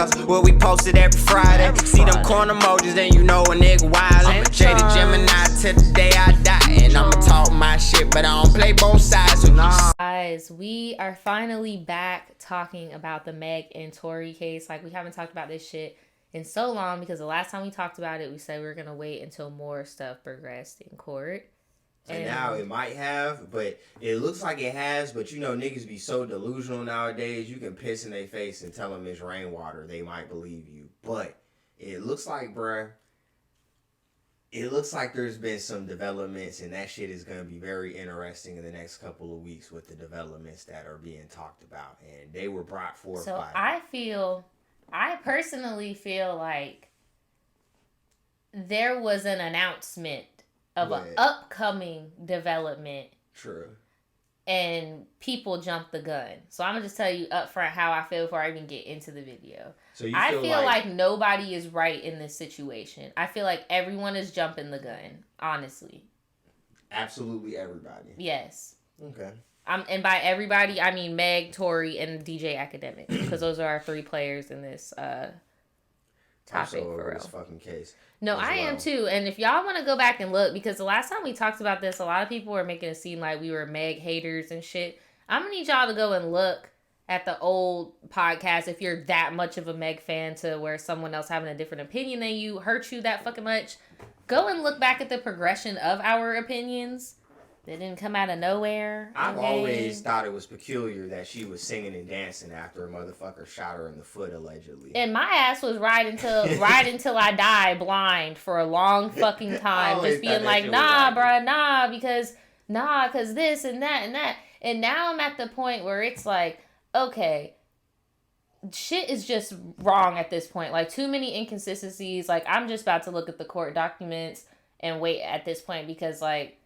Where we posted every Friday. See them corn emojis, then you know a nigga wildin'. Jaded Gemini till the day I die. And I'ma talk my shit, but I don't play both sides. So guys, we are finally back talking about the Meg and Tory case. Like, we haven't talked about this shit in so long because the last time we talked about it, we said we were gonna wait until more stuff progressed in court. And now it might have, but it looks like it has. But you know, niggas be so delusional nowadays. You can piss in their face and tell them it's rainwater. They might believe you. But it looks like, bruh, it looks like there's been some developments, and that shit is going to be very interesting in the next couple of weeks with the developments that are being talked about. And they were brought forth so by... I personally feel like there was an announcement of an upcoming development. True. And people jumped the gun. So I'm going to just tell you up front how I feel before I even get into the video. So I feel like nobody is right in this situation. I feel like everyone is jumping the gun, honestly. Absolutely everybody. Yes. Okay. And by everybody, I mean Meg, Tory, and DJ Academic. Because those are our three players in this topic for this fucking case. No, I am too. And if y'all want to go back and look, because the last time we talked about this, a lot of people were making it seem like we were Meg haters and shit. I'm going to need y'all to go and look at the old podcast if you're that much of a Meg fan to where someone else having a different opinion than you hurt you that fucking much. Go and look back at the progression of our opinions. They didn't come out of nowhere. I've always thought it was peculiar that she was singing and dancing after a motherfucker shot her in the foot, allegedly. And my ass was right until I die blind for a long fucking time. Just being like, nah, bruh, nah, because this and that and that. And now I'm at the point where it's like, okay, shit is just wrong at this point. Like, too many inconsistencies. Like, I'm just about to look at the court documents and wait at this point because, like,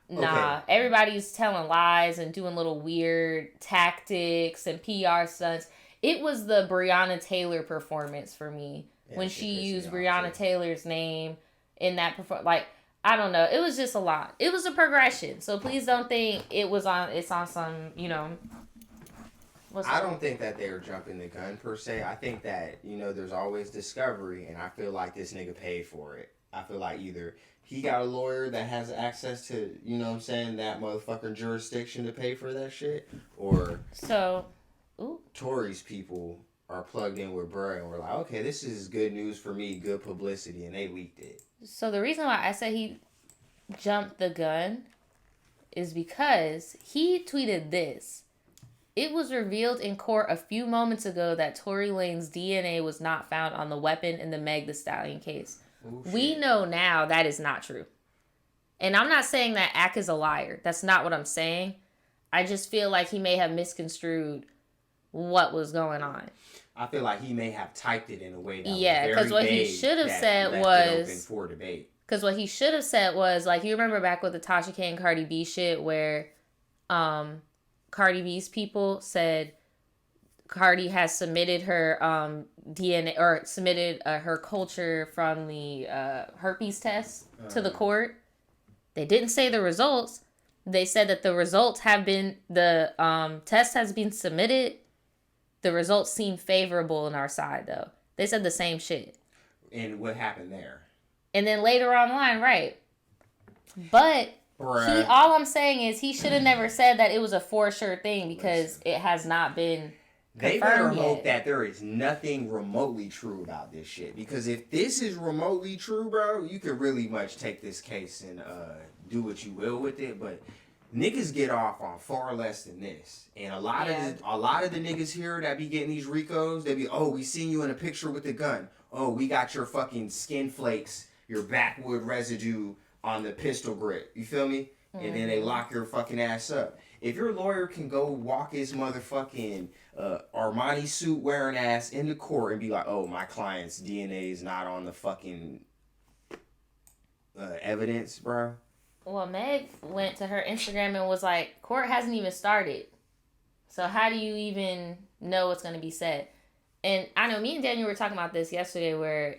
nah, everybody's telling lies and doing little weird tactics and PR stunts. It was the Breonna Taylor performance for me when she used Breonna Taylor's name in that like, I don't know. It was just a lot. It was a progression. So please don't think it's on some, you know. I don't think that they're jumping the gun per se. I think that, you know, there's always discovery, and I feel like this nigga paid for it. I feel like either he got a lawyer that has access to, you know what I'm saying, that motherfucking jurisdiction to pay for that shit, or Tory's people are plugged in with Burr and we're like, okay, this is good news for me, good publicity, and they leaked it. So the reason why I said he jumped the gun is because he tweeted this. It was revealed in court a few moments ago that Tory Lanez's DNA was not found on the weapon in the Meg Thee Stallion case. We know now that is not true. And I'm not saying that Ack is a liar. That's not what I'm saying. I just feel like he may have misconstrued what was going on. I feel like he may have typed it in a way that was because what he should have said was for debate. Because what he should have said was, like, you remember back with the Tasha K and Cardi B shit where Cardi B's people said Cardi has submitted her DNA or submitted her culture from the herpes test to the court. They didn't say the results. They said that the results have been, the test has been submitted. The results seem favorable on our side, though. They said the same shit. And what happened there? And then later online, right. But all I'm saying is he should have never said that it was a for sure thing because it has not been confirmed They better hope yet. that there is nothing remotely true about this shit. Because if this is remotely true, bro, you could really much take this case and do what you will with it. But niggas get off on far less than this. And a lot of the niggas here that be getting these Ricos, they be, oh, we seen you in a picture with the gun. Oh, we got your fucking skin flakes, your backwood residue on the pistol grip. You feel me? And then they lock your fucking ass up. If your lawyer can go walk his motherfucking Armani suit wearing ass into court and be like, oh, my client's DNA is not on the fucking evidence, bro. Well, Meg went to her Instagram and was like, court hasn't even started. So how do you even know what's going to be said? And I know me and Daniel were talking about this yesterday where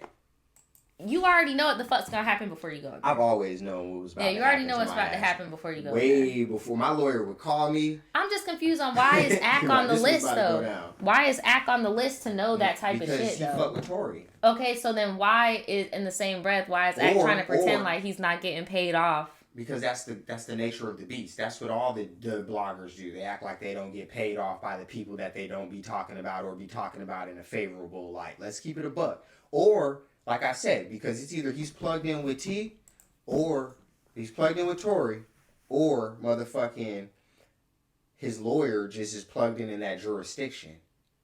you already know what the fuck's gonna happen before you go in there. I've always known what was about to happen. Yeah, you already know what's about to happen before you go in there. Way before my lawyer would call me. I'm just confused on why is Ack on the list, though? Why is Ack on the list to know that type of shit, Because he though? fucked with Tory. Okay, so then why is, in the same breath, why is Ack trying to pretend like he's not getting paid off? Because that's the nature of the beast. That's what all the bloggers do. They act like they don't get paid off by the people that they don't be talking about or be talking about in a favorable light. Let's keep it a buck. Or, like I said, because it's either he's plugged in with T, or he's plugged in with Tory, or motherfucking his lawyer just is plugged in that jurisdiction.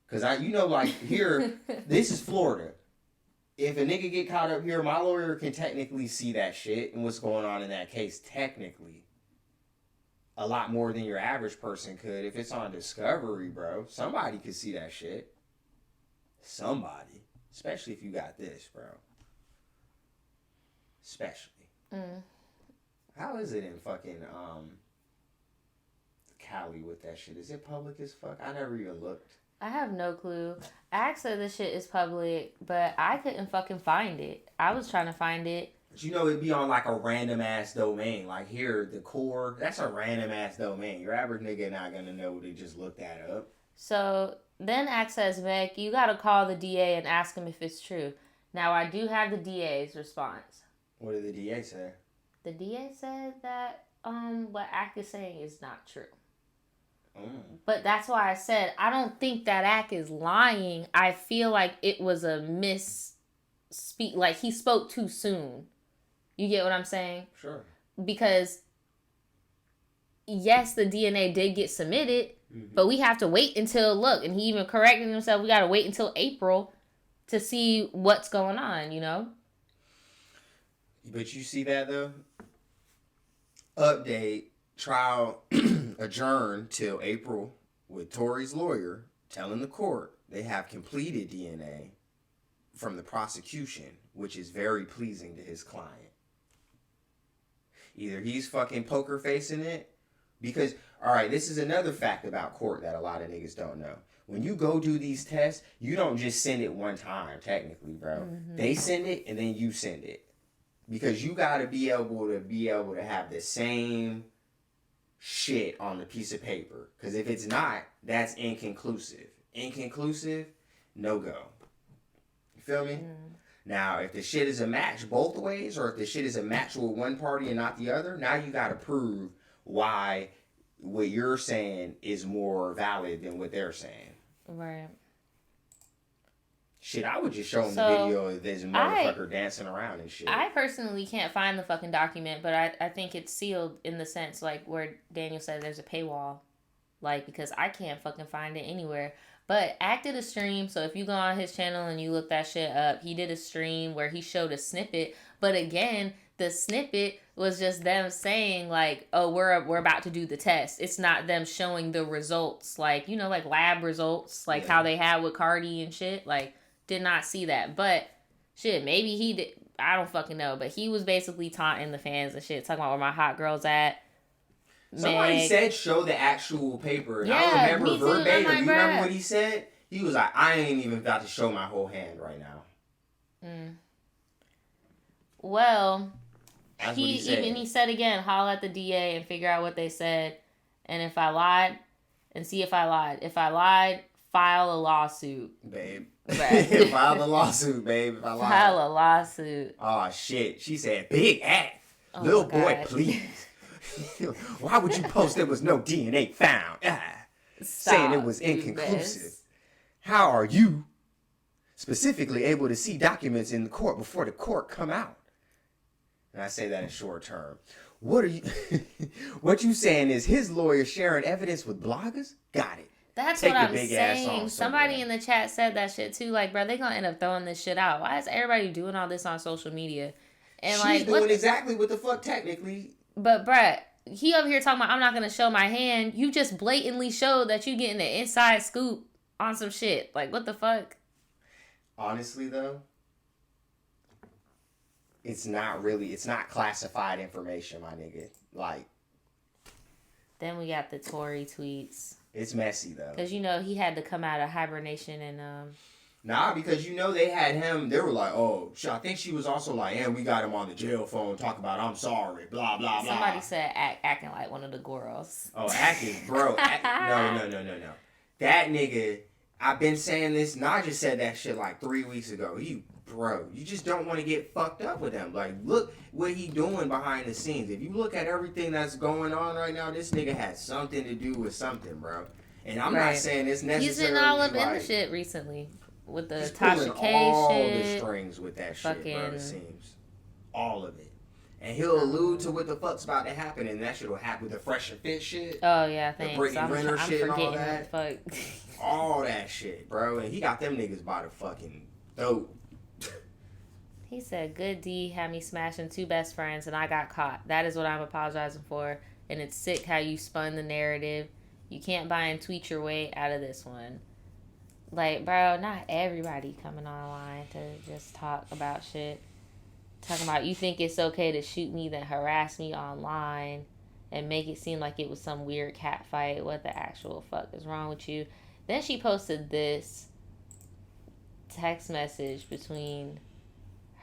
Because like here, this is Florida. If a nigga get caught up here, my lawyer can technically see that shit and what's going on in that case technically. A lot more than your average person could. If it's on Discovery, bro, somebody could see that shit. Somebody. Especially if you got this, bro. Especially. How is it in fucking Cali with that shit? Is it public as fuck? I never even looked. I have no clue. Ack said this shit is public, but I couldn't fucking find it. I was trying to find it. But it'd be on like a random ass domain. Like here, the core, that's a random ass domain. Your average nigga not gonna know to just look that up. So then Ack says, Meg, you gotta call the DA and ask him if it's true. Now I do have the DA's response. What did the DA say? The DA said that what Ack is saying is not true. But that's why I said I don't think that Ack is lying. I feel like it was a misspeak. Like he spoke too soon. You get what I'm saying? Sure. Because yes, the DNA did get submitted, but we have to wait until and he even corrected himself. We got to wait until April to see what's going on. You know. But you see that though. Update. Trial adjourned till April with Tory's lawyer telling the court they have completed DNA from the prosecution, which is very pleasing to his client. Either he's fucking poker facing it, because, alright, this is another fact about court that a lot of niggas don't know. When you go do these tests, you don't just send it one time, technically, bro. They send it and then you send it. Because you gotta be able to have the same shit on the piece of paper. Because if it's not, that's inconclusive. Inconclusive, no go. You feel me? Now, if the shit is a match both ways, or if the shit is a match with one party and not the other, now you gotta prove why what you're saying is more valid than what they're saying. Right. Shit, I would just show them the video of this motherfucker dancing around and shit. I personally can't find the fucking document, but I think it's sealed in the sense, like, where Daniel said there's a paywall. Like, because I can't fucking find it anywhere. But Ack did a stream, so if you go on his channel and you look that shit up, he did a stream where he showed a snippet. But again, the snippet was just them saying, like, oh, we're about to do the test. It's not them showing the results, like, you know, like lab results, like how they had with Cardi and shit. Like, did not see that. But shit, maybe he did. I don't fucking know. But he was basically taunting the fans and shit, talking about where my hot girl's at. Somebody said show the actual paper. And I remember verbatim. You remember what he said? He was like, I ain't even about to show my whole hand right now. Well, that's he said again, holler at the DA and figure out what they said. And if I lied, and see if I lied. If I lied, file a lawsuit. Babe. File a lawsuit, babe. If I lied. File a lawsuit. Oh, shit. She said, big ass. Little boy, please. Why would you post there was no DNA found? Saying it was inconclusive. How are you specifically able to see documents in the court before the court come out? And I say that in short term. What are you? What you saying is his lawyer sharing evidence with bloggers? Got it. That's what I'm saying. Somebody in the chat said that shit too. Like, bro, they gonna end up throwing this shit out. Why is everybody doing all this on social media? And she's doing exactly what the fuck technically. But, bruh, he over here talking about, I'm not going to show my hand. You just blatantly showed that you getting the inside scoop on some shit. Like, what the fuck? Honestly, though, it's not classified information, my nigga. Like. Then we got the Tory tweets. It's messy, though. Because, you know, he had to come out of hibernation and Nah, because you know they had him. They were like, oh, I think she was also like, and we got him on the jail phone talking about I'm sorry, blah blah blah. Somebody said acting like one of the girls. Oh, acting, bro. No. That nigga. I've been saying this. Nadja said that shit like 3 weeks ago. Bro, you just don't want to get fucked up with him. Like, look what he doing behind the scenes. If you look at everything that's going on right now, this nigga has something to do with something, bro. And I'm not saying it's necessarily. He's been all up in the shit recently with the Tasha K all shit. the strings with that shit, bro. It seems all of it. And he'll allude to what the fuck's about to happen, and that shit will happen with the Fresh and Fit shit. Oh yeah, thanks. The Brittany Renner shit and all that. Fuck. All that shit, bro. And he got them niggas by the fucking throat. He said, good D had me smashing 2 best friends and I got caught. That is what I'm apologizing for. And it's sick how you spun the narrative. You can't buy and tweet your way out of this one. Like, bro, not everybody coming online to just talk about shit. Talking about, you think it's okay to shoot me, then harass me online and make it seem like it was some weird cat fight. What the actual fuck is wrong with you? Then she posted this text message between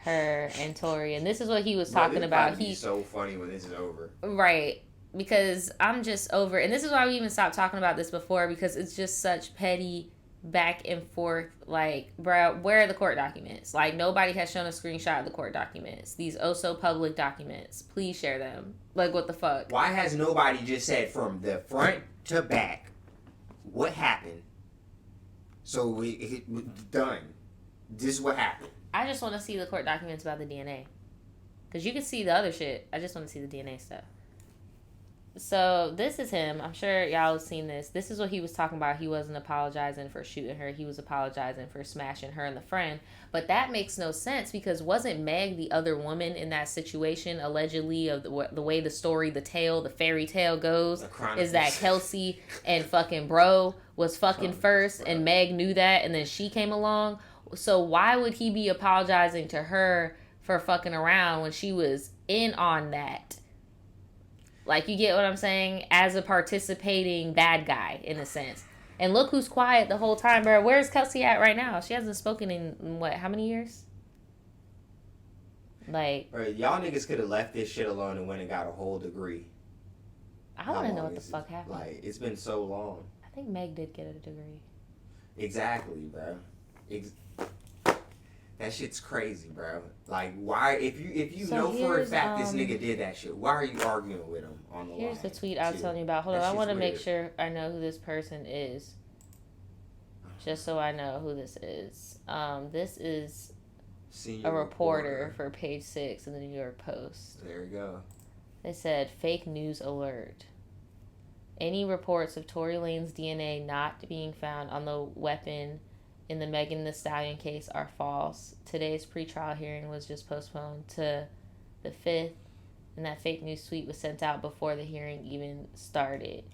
her and Tory, and this is what he was talking about. He's so funny when this is over, right? Because I'm just over, and this is why we even stopped talking about this before, because it's just such petty back and forth. Like, bro, where are the court documents? Like, nobody has shown a screenshot of the court documents. These so public documents. Please share them. Like, what the fuck? Why has nobody just said from the front to back what happened? So it done. This is what happened. I just want to see the court documents about the DNA. Because you can see the other shit. I just want to see the DNA stuff. So, this is him. I'm sure y'all have seen this. This is what he was talking about. He wasn't apologizing for shooting her. He was apologizing for smashing her and the friend. But that makes no sense, because wasn't Meg the other woman in that situation, allegedly, of the way the story, the tale, the fairy tale goes, is that Kelsey and fucking bro was fucking first, and Meg knew that, and then she came along. So why would he be apologizing to her for fucking around when she was in on that? Like, you get what I'm saying? As a participating bad guy, in a sense. And look who's quiet the whole time, bro. Where's Kelsey at right now? She hasn't spoken in, what, how many years? Like... Bro, y'all niggas could have left this shit alone and went and got a whole degree. I want to know what the fuck happened. Like, it's been so long. I think Meg did get a degree. Exactly, bro. That shit's crazy, bro. Like, why? If you so know for a fact this nigga did that shit, why are you arguing with him on the line? Here's the tweet I was telling you about. Hold on, I want to make sure I know who this person is, just so I know who this is. This is a reporter for Page 6 in the New York Post. There you go. They said, fake news alert. Any reports of Tory Lanez DNA not being found on the weapon in the Megan Thee Stallion case are false. Today's pretrial hearing was just postponed to the 5th, and that fake news tweet was sent out before the hearing even started.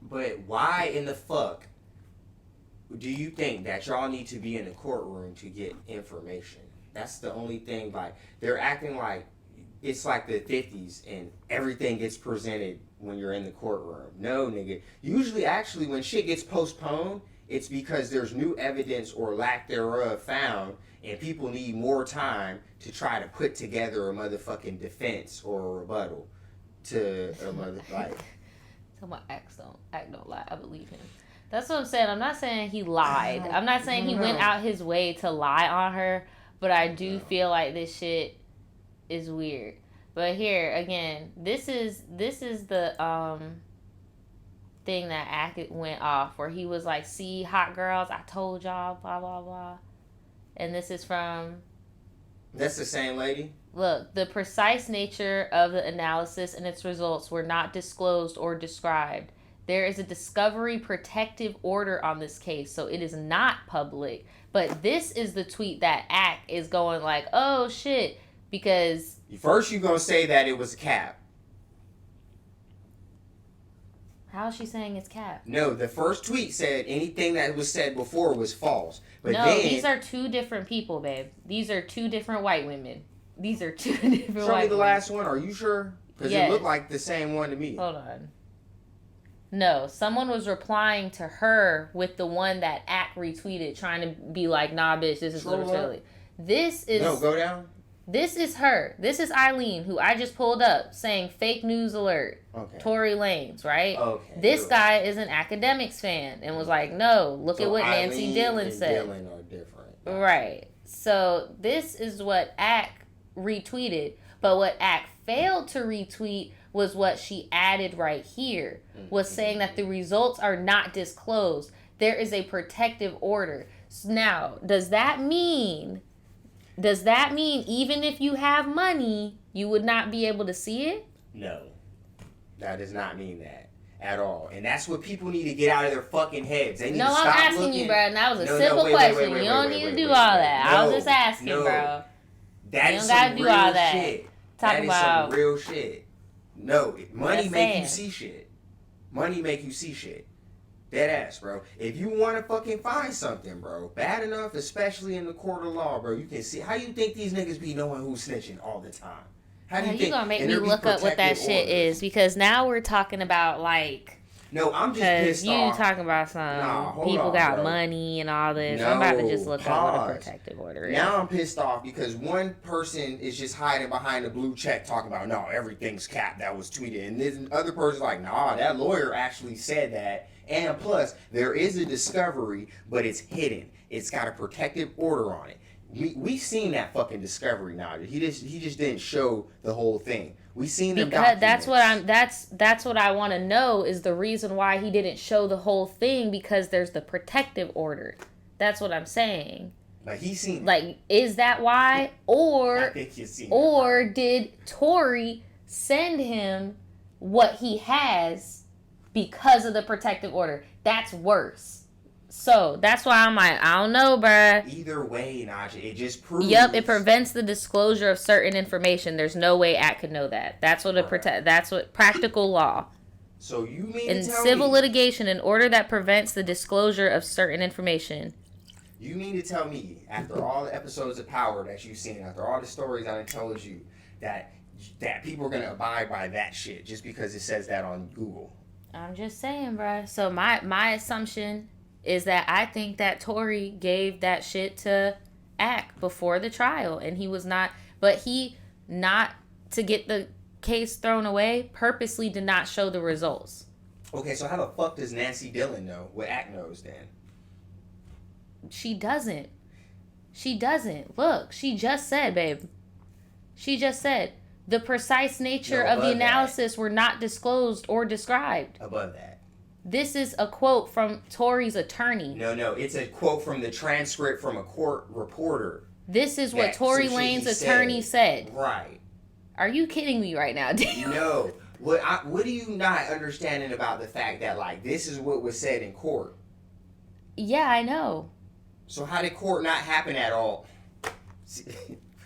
But why in the fuck do you think that y'all need to be in the courtroom to get information? That's the only thing. Like, they're acting like it's like the 50s and everything gets presented when you're in the courtroom. No, nigga. Usually, actually, when shit gets postponed, it's because there's new evidence or lack thereof found, and people need more time to try to put together a motherfucking defense or a rebuttal to a mother like. Tell my act don't lie. I believe him. That's what I'm saying. I'm not saying he lied. I'm not saying he went out his way to lie on her, but I do feel like this shit is weird. But here again, this is the thing that Ack went off where he was like, see, hot girls, I told y'all, blah blah blah. And this is from, that's the same lady. Look, the precise nature of the analysis and its results were not disclosed or described. There is a discovery protective order on this case, so it is not public. But this is the tweet that Ack is going like, oh shit, because first you're gonna say that it was a cap. How is she saying it's cap? No, the first tweet said anything that was said before was false. But no, then, these are two different people, babe. These are two different white women. These are two different white women. Show me the last one. Are you sure? Because it looked like the same one to me. Hold on. No, someone was replying to her with the one that Ack retweeted, trying to be like, nah, bitch, this is literally. This is... No, go down. This is her. This is Eileen, who I just pulled up, saying fake news alert. Okay. Tory Lanez, right? Okay. This guy is an academics fan and was like, no, look at what Eileen Nancy Dillon and said. Dillon are different. Right. So this is what Ack retweeted, but what Ack failed to retweet was what she added right here, was saying that the results are not disclosed. There is a protective order. Now, does that mean even if you have money, you would not be able to see it? No. That does not mean that at all. And that's what people need to get out of their fucking heads. They need to stop I'm asking looking. you, bro. And that was a simple question. You don't need to do all that. I was just asking, bro. That you is don't gotta some do real all that. shit. Talking about some real shit. No, money Just make saying. you see shit. Money make you see shit. Dead ass, bro. If you want to fucking find something, bro, bad enough, especially in the court of law, bro, you can see. How you think these niggas be knowing who's snitching all the time? How do you think? You gonna make me look up what that shit is, because now we're talking about like. No, I'm just pissed off. You talking about some people got money and all this. No, I'm about to just look up what a protective order is. Now I'm pissed off because one person is just hiding behind a blue check talking about, no, everything's capped that was tweeted. And this other person's like, nah, that lawyer actually said that. And plus, there is a discovery, but it's hidden. It's got a protective order on it. We've seen that fucking discovery now. He just didn't show the whole thing. We seen them because documents. that's what I want to know is the reason why he didn't show the whole thing, because there's the protective order. That's what I'm saying. Like he's seen. Like, is that why, or I think he's seen did Tory send him what he has because of the protective order? That's worse. So that's why I'm like, I don't know, bruh. Either way, Nadja, it just proves. Yep, it prevents the disclosure of certain information. There's no way Act could know that. That's what That's what practical law. So you mean in to tell civil me, litigation, an order that prevents the disclosure of certain information. You mean to tell me, after all the episodes of Power that you've seen, after all the stories I told you, that people are gonna abide by that shit just because it says that on Google? I'm just saying, bruh. So my assumption is that I think that Tory gave that shit to Ack before the trial, and he was not, but he, not to get the case thrown away, purposely did not show the results. Okay, so how the fuck does Nancy Dillon know what Ack knows then? She doesn't. Look, she just said, babe. She just said the precise nature of the analysis were not disclosed or described. Above that. This is a quote from Tory's attorney. No, it's a quote from the transcript from a court reporter. This is what Tory Lanez's attorney said. Right. Are you kidding me right now, Daniel? No. What are you not understanding about the fact that, like, this is what was said in court? Yeah, I know. So how did court not happen at all?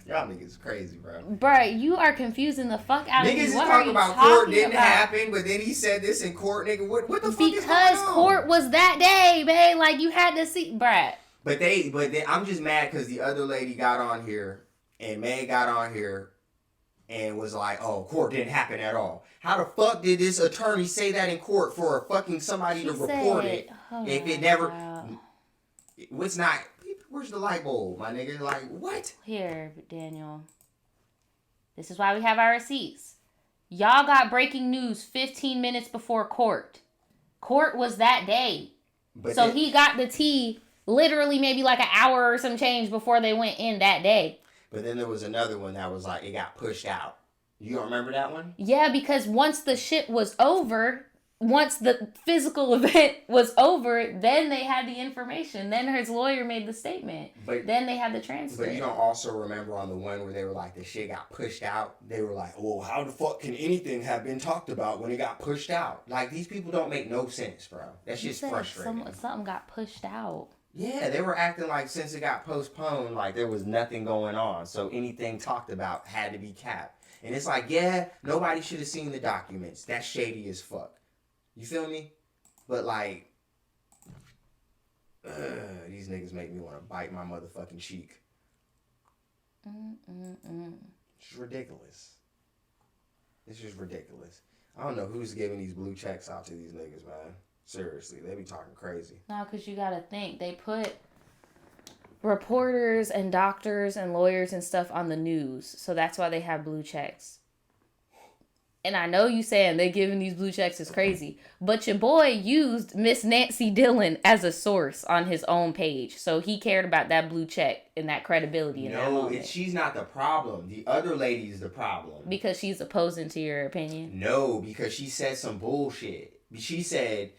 Y'all niggas crazy, bro. Bruh, you are confusing the fuck out of me. Niggas is What talking are you about talking court didn't about? happen, but then he said this in court, nigga. What the fuck is going on? Because court was that day, babe. Like, you had to see, bruh. But I'm just mad because the other lady got on here, and May got on here, and was like, oh, court didn't happen at all. How the fuck did this attorney say that in court for a fucking somebody to report it? If it never... What's not... Where's the light bulb, my nigga? Like, what? Here, Daniel. This is why we have our receipts. Y'all got breaking news 15 minutes before court. Court was that day. So he got the tea literally maybe like an hour or some change before they went in that day. But then there was another one that was like, it got pushed out. You don't remember that one? Yeah, because once the shit was over... Once the physical event was over, then they had the information. Then his lawyer made the statement. But then they had the transcript. But you don't also remember on the one where they were like, the shit got pushed out. They were like, well, how the fuck can anything have been talked about when it got pushed out? Like, these people don't make no sense, bro. That's just frustrating. Something got pushed out. Yeah, they were acting like since it got postponed, like there was nothing going on. So anything talked about had to be capped. And it's like, yeah, nobody should have seen the documents. That's shady as fuck. You feel me? But like, these niggas make me want to bite my motherfucking cheek. It's ridiculous. It's just ridiculous. I don't know who's giving these blue checks out to these niggas, man. Seriously, they be talking crazy. No, because you gotta think. They put reporters and doctors and lawyers and stuff on the news. So that's why they have blue checks. And I know you saying they giving these blue checks is crazy. But your boy used Miss Nancy Dillon as a source on his own page. So he cared about that blue check and that credibility in that moment. No, she's not the problem. The other lady's the problem. Because she's opposing to your opinion? No, because she said some bullshit. She said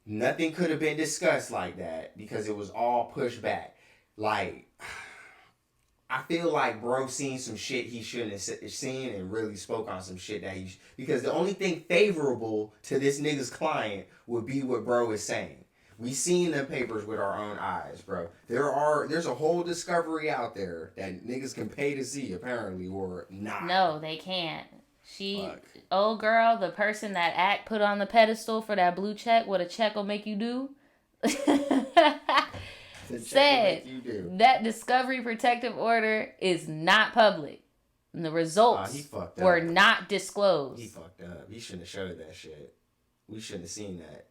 nothing could have been discussed like that because it was all pushed back. Like, I feel like bro seen some shit he shouldn't have seen and really spoke on some shit that because the only thing favorable to this nigga's client would be what bro is saying. We seen the papers with our own eyes, bro. There's a whole discovery out there that niggas can pay to see, apparently, or not. No, they can't. Old girl, the person that Act put on the pedestal for that blue check, what a check will make you do. Said that discovery protective order is not public. And the results were not disclosed. He fucked up. He shouldn't have showed that shit. We shouldn't have seen that.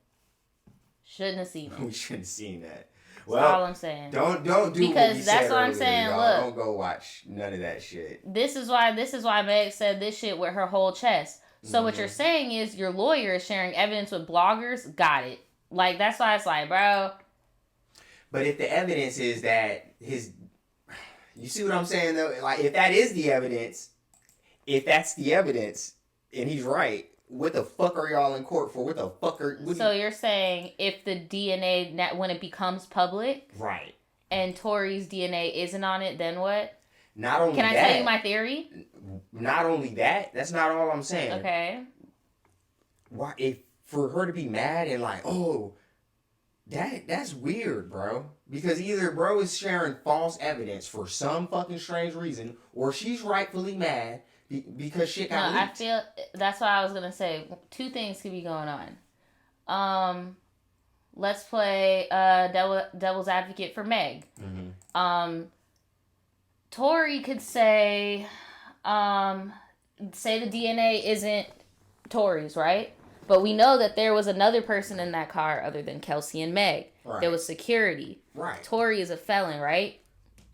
Shouldn't have seen that. We shouldn't have seen that. Well, that's all I'm saying. Don't do because that's what I'm saying. Y'all. Look, don't go watch none of that shit. This is why Meg said this shit with her whole chest. So what you're saying is your lawyer is sharing evidence with bloggers. Got it. Like that's why it's like, bro. But if the evidence is that you see what I'm saying though? Like if that is the evidence, if that's the evidence, and he's right, what the fuck are y'all in court for? What the fuck are? You're saying if the DNA when it becomes public, right? And Tory's DNA isn't on it, then what? Not only Can I tell you my theory? Not only that. That's not all I'm saying. Okay. Why if for her to be mad and like, oh. That's weird, bro. Because either bro is sharing false evidence for some fucking strange reason, or she's rightfully mad because shit got leaked. I feel that's what I was gonna say. Two things could be going on. Let's play devil's advocate for Meg. Mm-hmm. Tory could say the DNA isn't Tory's, right? But we know that there was another person in that car other than Kelsey and Meg. Right. There was security. Right. Tory is a felon, right?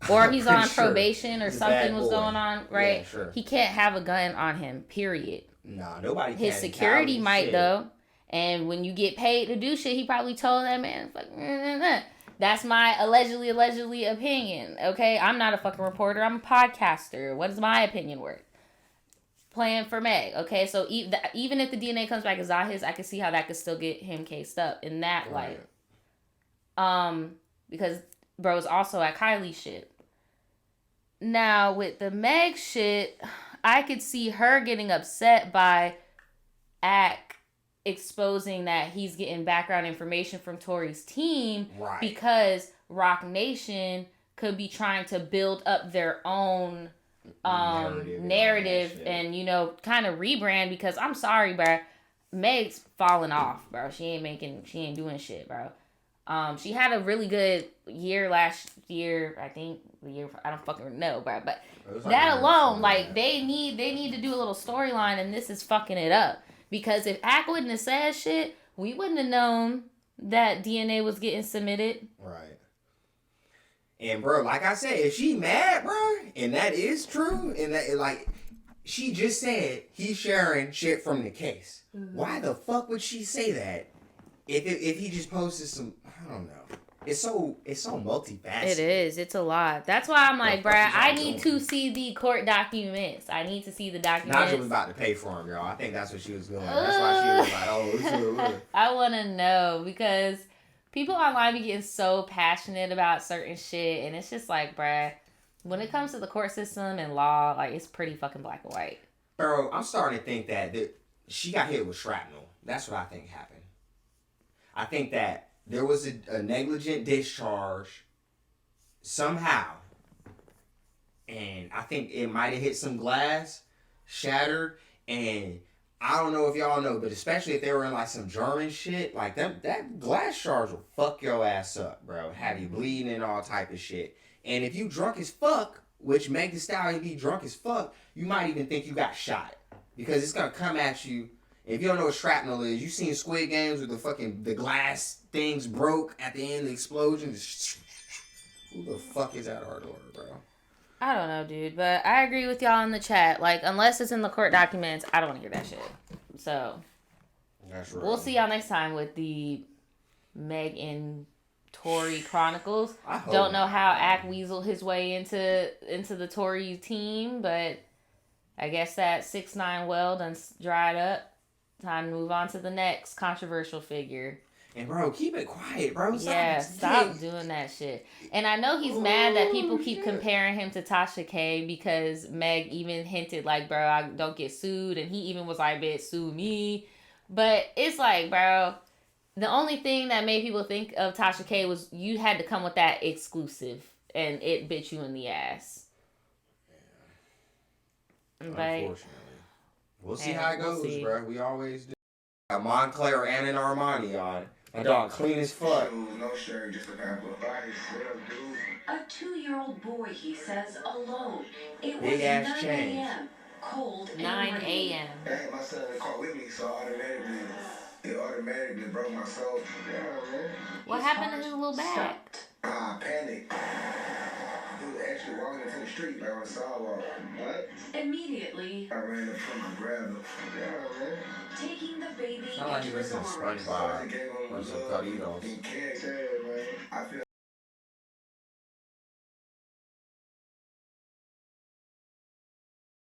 Or he's on probation or something was going on, right? Yeah, sure. He can't have a gun on him, period. Nah, nobody can. His security might, though. And when you get paid to do shit, he probably told that man, that's my allegedly opinion, okay? I'm not a fucking reporter. I'm a podcaster. What is my opinion worth? Playing for Meg, okay? So even if the DNA comes back as not his, I can see how that could still get him cased up in that light. Because bro's also at Kylie's shit. Now, with the Meg shit, I could see her getting upset by Ack exposing that he's getting background information from Tory's team because Rock Nation could be trying to build up their own narrative and kind of rebrand because I'm sorry, bro, Meg's falling off, bro. She ain't doing shit, bro. She had a really good year last year, I think I don't fucking know, bro, but that alone, like they need to do a little storyline, and this is fucking it up because if Ack wouldn't have said shit, we wouldn't have known that DNA was getting submitted. Right. And bro, like I said, if she mad, bro, and that is true, and that like she just said he's sharing shit from the case. Mm-hmm. Why the fuck would she say that? If he just posted some, I don't know. It's so multifaceted. It is. It's a lot. That's why I'm like, bruh, I need to see the court documents. I need to see the documents. Nadja was about to pay for them, y'all. I think that's what she was doing. That's why she was like, oh, I want to know because people online be getting so passionate about certain shit, and it's just like, bruh, when it comes to the court system and law, like, it's pretty fucking black and white. Bro, I'm starting to think that she got hit with shrapnel. That's what I think happened. I think that there was a negligent discharge somehow, and I think it might have hit some glass, shattered, and I don't know if y'all know, but especially if they were in like some German shit, like that glass shards will fuck your ass up, bro. Have you bleeding and all type of shit. And if you drunk as fuck, which Meg Thee Stallion be drunk as fuck, you might even think you got shot because it's gonna come at you If you don't know what shrapnel is, you seen Squid Games with the glass things broke at the end of the explosion? Who the fuck is that art order, bro? I don't know, dude, but I agree with y'all in the chat. Like, unless it's in the court documents, I don't want to hear that shit. So, that's real. We'll see y'all next time with the Meg and Tory Chronicles. Don't know how Ack weaseled his way into the Tory team, but I guess that 6ix9ine well done dried up. Time to move on to the next controversial figure. And bro, keep it quiet, bro. Stop doing that shit. And I know he's mad that people keep comparing him to Tasha K because Meg even hinted like, bro, I don't get sued. And he even was like, bitch, sue me. But it's like, bro, the only thing that made people think of Tasha K was you had to come with that exclusive. And it bit you in the ass. Yeah. Unfortunately. We'll see how it goes, bro. We always do. Got Montclair and an Armani on. My dog clean as fuck. No shirt, just a pamper. A 2-year-old boy, he says, alone. It Big was ass 9 change. a.m. Cold 9 and a.m. I had my son in the car with me, so it automatically broke my soul. Yeah, man. What happened to his little bag? I panicked. He was actually walking into the street, like on the sidewalk. What? Immediately, I ran up from him, grabbed him. Yeah, man. taking the baby It's not like he into his listened to arms. SpongeBob or some Doritos. I feel